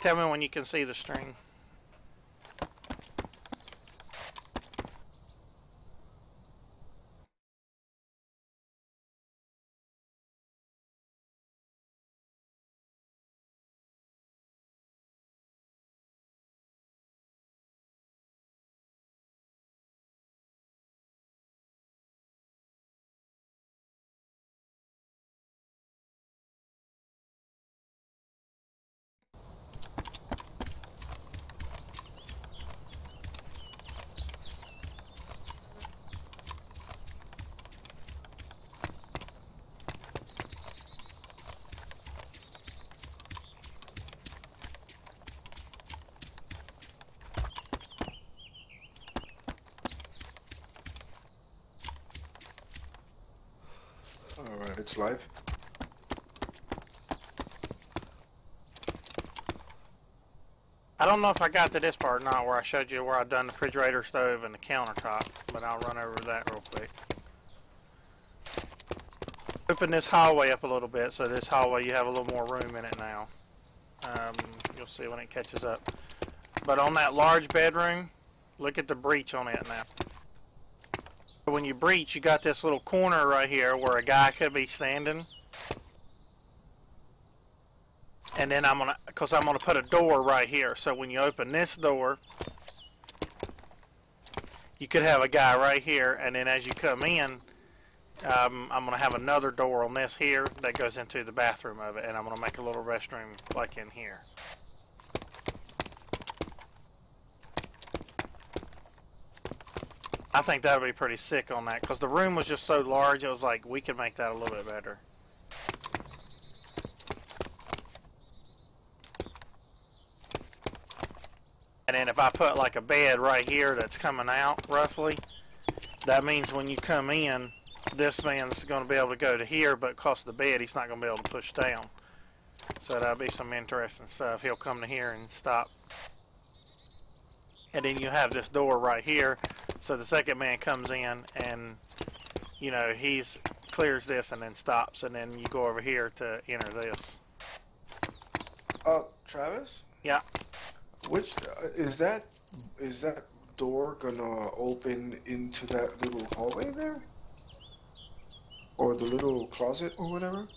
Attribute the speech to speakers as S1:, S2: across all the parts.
S1: Tell me when you can see the string.
S2: Alright, it's live.
S1: I don't know if I got to this part or not, where I showed you where I've done the refrigerator stove and the countertop, but I'll run over that real quick. Open this hallway up a little bit, so this hallway you have a little more room in it now. You'll see when it catches up. But on that large bedroom, look at the breach on it now. When you breach, you got this little corner right here where a guy could be standing. And then I'm gonna put a door right here. So when you open this door, you could have a guy right here, and then as you come in, I'm gonna have another door on this here that goes into the bathroom of it, and I'm gonna make a little restroom like in here. I think that would be pretty sick on that, because the room was just so large, it was like, we could make that a little bit better. And then if I put like a bed right here that's coming out, roughly, that means when you come in, this man's going to be able to go to here, but because of the bed, he's not going to be able to push down. So that'll be some interesting stuff. He'll come to here and stop. And then you have this door right here, so the second man comes in and, you know, he's clears this and then stops, and then you go over here to enter this.
S2: Travis?
S1: Yeah.
S2: Which is that door gonna open into that little hallway there? Or the little closet or whatever?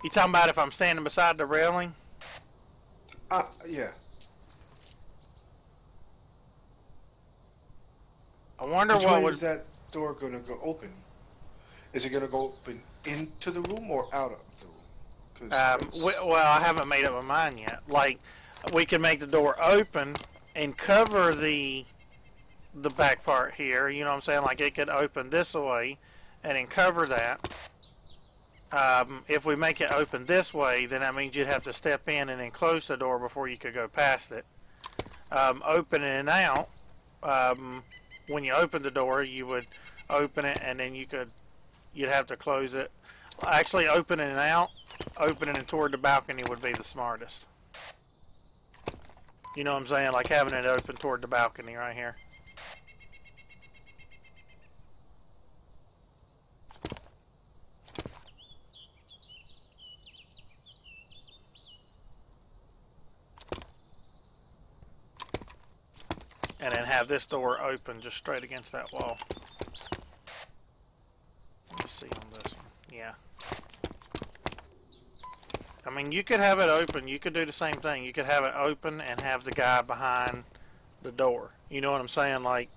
S1: You talking about if I'm standing beside the railing?
S2: Yeah.
S1: I wonder
S2: Which
S1: what
S2: way
S1: would...
S2: is that door gonna go open? Is it gonna go open into the room or out of the room?
S1: Well, I haven't made up my mind yet. Like, we can make the door open and cover the back part here. You know what I'm saying? Like, it could open this way and then cover that. If we make it open this way, then that means you'd have to step in and then close the door before you could go past it. Opening it out, when you open the door, you would open it and then you'd have to close it. Actually, opening it out, opening it toward the balcony would be the smartest. You know what I'm saying? Like having it open toward the balcony right here. And then have this door open just straight against that wall. Let's see on this one. Yeah. I mean, you could have it open. You could do the same thing. You could have it open and have the guy behind the door. You know what I'm saying? Like,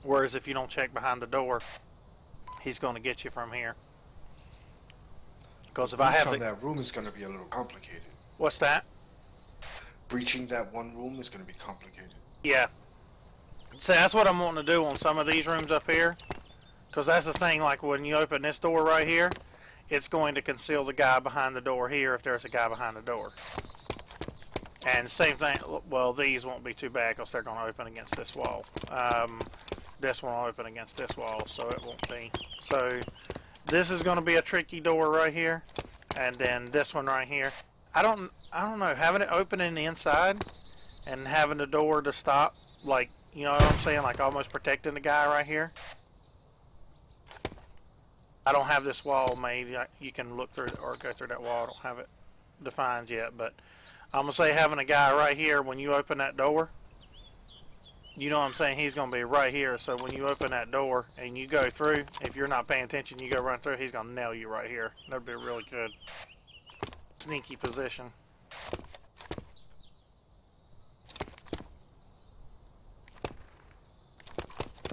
S1: whereas if you don't check behind the door, he's going to get you from here. Because if I have
S2: that room is going to be a little complicated.
S1: What's that?
S2: Breaching that one room is going to be complicated.
S1: Yeah. So that's what I'm wanting to do on some of these rooms up here. Because that's the thing, like when you open this door right here, it's going to conceal the guy behind the door here if there's a guy behind the door. And same thing, well, these won't be too bad because they're going to open against this wall. This one will open against this wall, so it won't be. So this is going to be a tricky door right here. And then this one right here. I don't know, having it open in the inside and having the door to stop, like, you know what I'm saying, like almost protecting the guy right here. I don't have this wall made. You can look through or go through that wall. I don't have it. defined yet, but I'm going to say having a guy right here when you open that door, you know what I'm saying, he's going to be right here. So when you open that door and you go through, if you're not paying attention, you go run through, he's going to nail you right here. That'd be a really good sneaky position.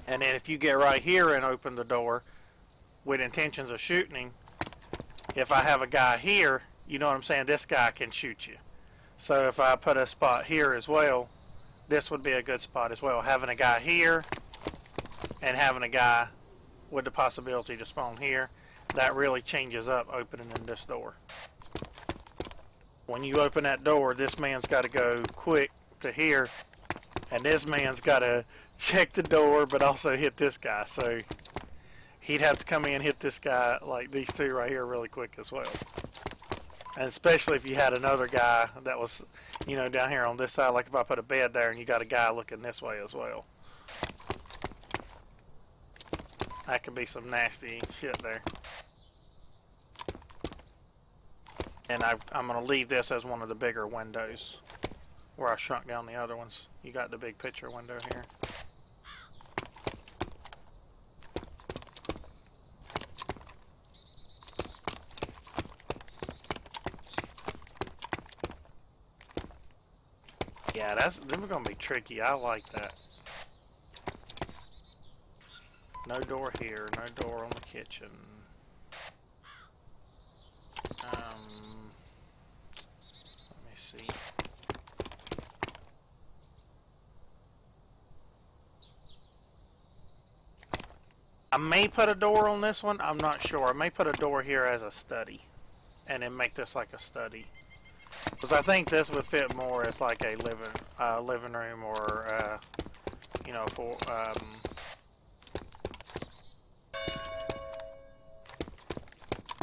S1: And then if you get right here and open the door with intentions of shooting him, if I have a guy here, you know what I'm saying, this guy can shoot you. So if I put a spot here as well, this would be a good spot as well. Having a guy here and having a guy with the possibility to spawn here, that really changes up opening in this door. When you open that door, this man's got to go quick to here, and this man's got to check the door but also hit this guy. So he'd have to come in and hit this guy, like these two right here, really quick as well. And especially if you had another guy that was, you know, down here on this side, like if I put a bed there and you got a guy looking this way as well. That could be some nasty shit there. And I'm going to leave this as one of the bigger windows where I shrunk down the other ones. You got the big picture window here. Yeah, them are gonna be tricky. I like that. No door here, no door on the kitchen. Let me see. I may put a door on this one. I'm not sure. I may put a door here as a study, and then make this like a study. Because I think this would fit more as like a living room or, you know, for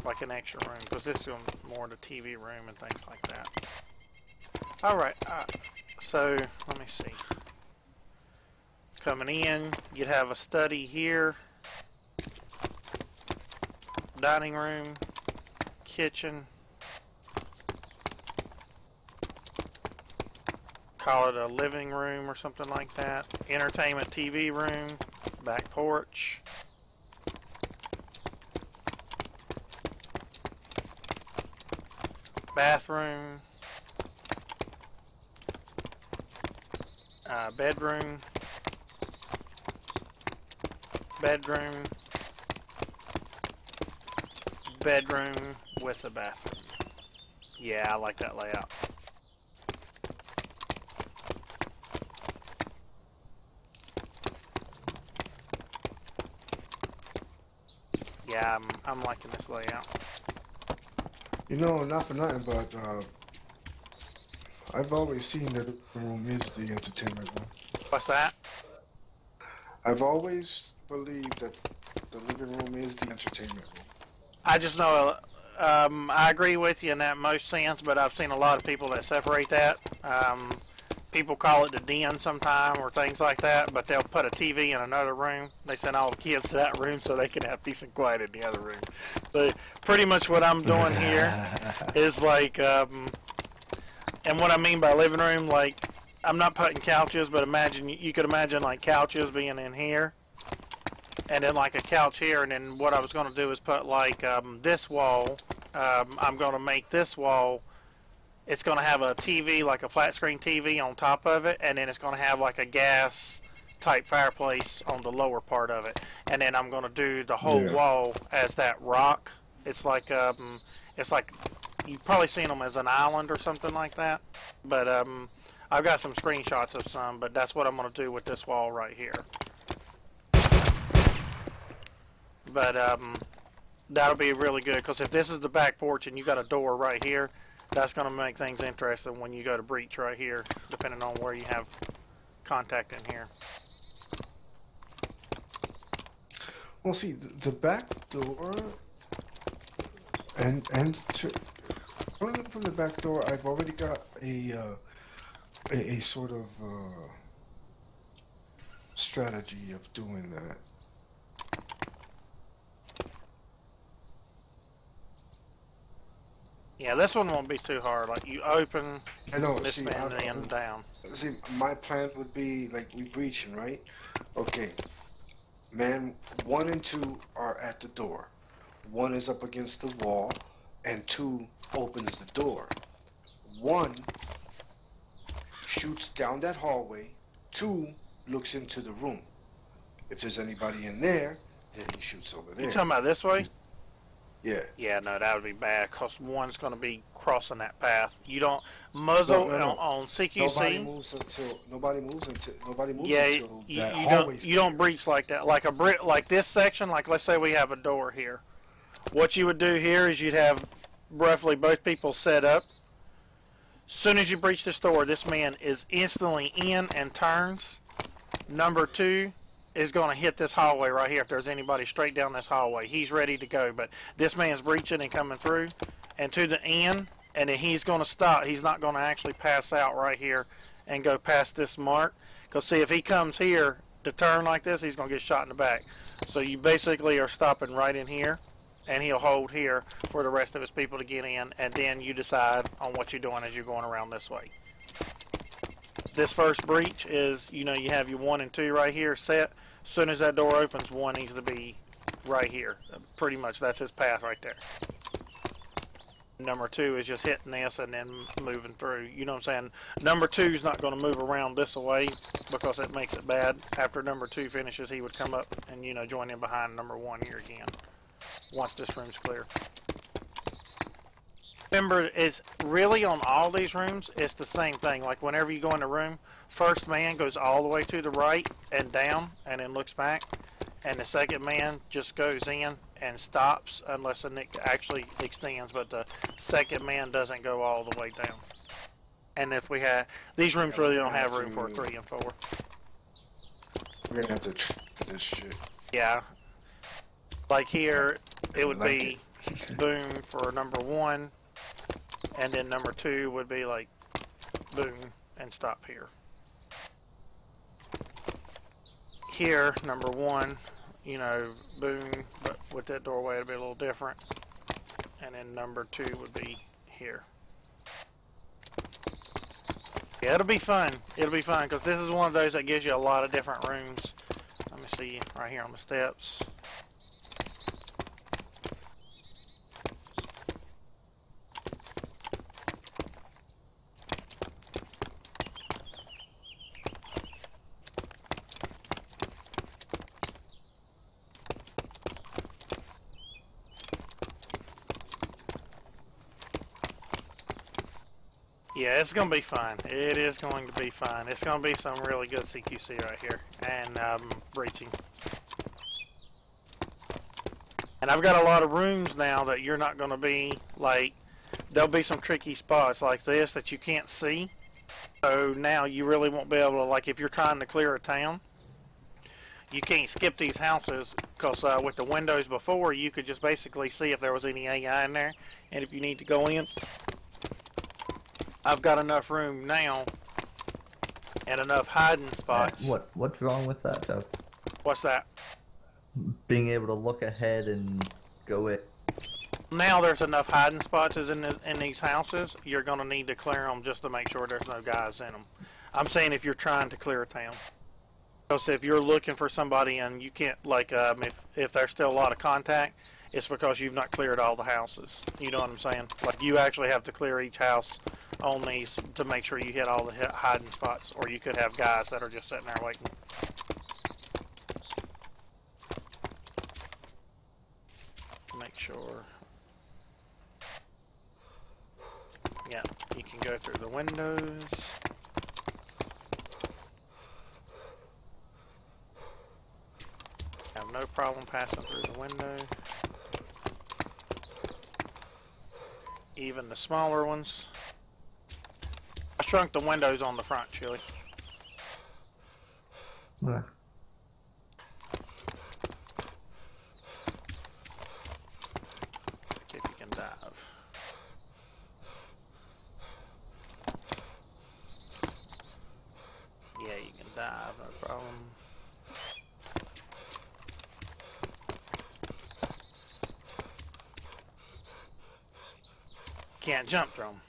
S1: like an extra room. Because this is more the TV room and things like that. All right. So let me see. Coming in, you'd have a study here, dining room, kitchen. Call it a living room or something like that. Entertainment TV room, back porch. Bathroom. Bedroom. Bedroom. Bedroom with a bathroom. Yeah, I like that layout. Yeah, I'm liking this layout.
S2: You know, not for nothing, but I've always seen that the room is the entertainment room.
S1: What's that?
S2: I've always believed that the living room is the entertainment room.
S1: I just know, I agree with you in that most sense, but I've seen a lot of people that separate that. People call it the den sometime or things like that, but they'll put a TV in another room. They send all the kids to that room so they can have peace and quiet in the other room. But pretty much what I'm doing here is like, and what I mean by living room, like, I'm not putting couches, but imagine, you could imagine like couches being in here, and then like a couch here, and then what I was going to do is put like this wall, I'm going to make this wall, it's going to have a TV, like a flat screen TV on top of it, and then it's going to have like a gas type fireplace on the lower part of it. And then I'm going to do the whole wall as that rock. It's like you've probably seen them as an island or something like that. But I've got some screenshots of some, but that's what I'm going to do with this wall right here. But that'll be really good, because if this is the back porch and you got a door right here, that's going to make things interesting when you go to breach right here, depending on where you have contact in here.
S2: Well, see, the back door and going from the back door, I've already got a sort of strategy of doing that.
S1: Yeah, this one won't be too hard. Like you open
S2: I know.
S1: this
S2: See,
S1: man and down.
S2: see, my plan would be like we breaching, right? Okay, man. 1 and 2 are at the door. 1 is up against the wall, and 2 opens the door. 1 shoots down that hallway. 2 looks into the room. If there's anybody in there, then he shoots over there.
S1: You talking about this way?
S2: Yeah.
S1: Yeah, no, that would be bad because one's going to be crossing that path. You don't muzzle
S2: No.
S1: on CQC.
S2: Nobody moves until
S1: Yeah,
S2: that hallway's
S1: you don't breach like that. Like a brick, like this section. Like let's say we have a door here. What you would do here is you'd have roughly both people set up. Soon as you breach this door, this man is instantly in and turns. Number 2 is going to hit this hallway right here. If there's anybody straight down this hallway, he's ready to go. But this man's breaching and coming through and to the end, and then he's going to stop. He's not going to actually pass out right here and go past this mark. Because see, if he comes here to turn like this, he's going to get shot in the back. So you basically are stopping right in here, and he'll hold here for the rest of his people to get in, and then you decide on what you're doing as you're going around this way. This first breach is, you know, you have your 1 and 2 right here set. As soon as that door opens, 1 needs to be right here. Pretty much that's his path right there. Number 2 is just hitting this and then moving through. You know what I'm saying? Number 2 is not going to move around this way because it makes it bad. After number 2 finishes, he would come up and, you know, join in behind number 1 here again once this room's clear. Remember, it's really on all these rooms, it's the same thing. Like whenever you go in a room, first man goes all the way to the right and down and then looks back, and the second man just goes in and stops unless the nick actually extends, but the second man doesn't go all the way down. And if we have, these rooms really don't have room for 3 and 4.
S2: We're gonna have to try this shit.
S1: Yeah. Like here, it would be boom for number 1. And then number 2 would be like boom and stop here. Here, number 1, you know, boom, but with that doorway it'd be a little different. And then number 2 would be here. Yeah, it'll be fun. It'll be fun because this is one of those that gives you a lot of different rooms. Let me see right here on the steps. Yeah, it's going to be fun. It is going to be fun. It's going to be some really good CQC right here. And breaching. And I've got a lot of rooms now that you're not going to be, like, there'll be some tricky spots like this that you can't see. So now you really won't be able to, like, if you're trying to clear a town, you can't skip these houses because with the windows before, you could just basically see if there was any AI in there. And if you need to go in, I've got enough room now and enough hiding spots.
S3: What's wrong with that, Joe?
S1: What's that?
S3: Being able to look ahead and go it.
S1: Now there's enough hiding spots as in these houses. You're going to need to clear them just to make sure there's no guys in them. I'm saying if you're trying to clear a town. Because if you're looking for somebody and you can't, like, if there's still a lot of contact, it's because you've not cleared all the houses. You know what I'm saying? Like, you actually have to clear each house on these to make sure you hit all the hiding spots, or you could have guys that are just sitting there waiting. Make sure. Yeah, you can go through the windows. Have no problem passing through the window. Even the smaller ones. I shrunk the windows on the front, Chili.
S3: Yeah.
S1: See if you can dive. Yeah, you can dive, no problem. Can't jump through them.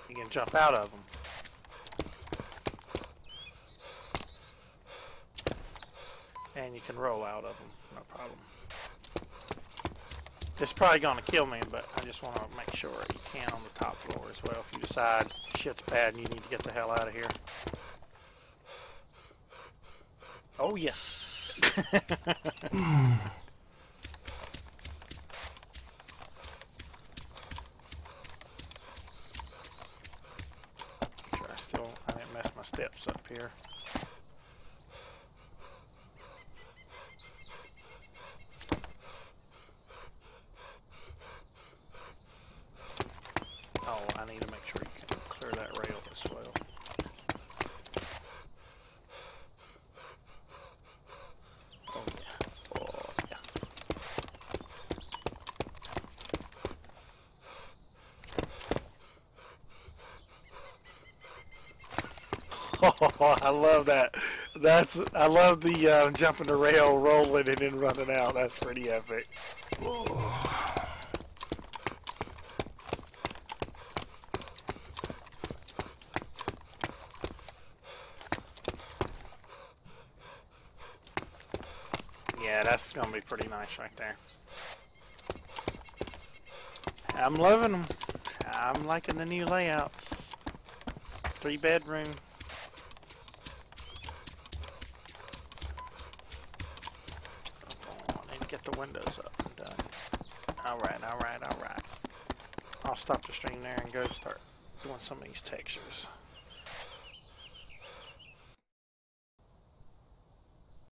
S1: You can jump out of them. And you can roll out of them, no problem. It's probably going to kill me, but I just want to make sure you can on the top floor as well if you decide shit's bad and you need to get the hell out of here. Oh, yeah. I didn't mess my steps up here. Oh, I need to make sure you can clear that rail as well. Oh yeah. Oh yeah. Oh, I love that. I love the jumping the rail, rolling, and then running out. That's pretty epic. Yeah, that's gonna be pretty nice right there. I'm loving them. I'm liking the new layouts. 3-bedroom. Oh, I need to get the windows up and done. Alright, alright, alright. I'll stop the stream there and go start doing some of these textures.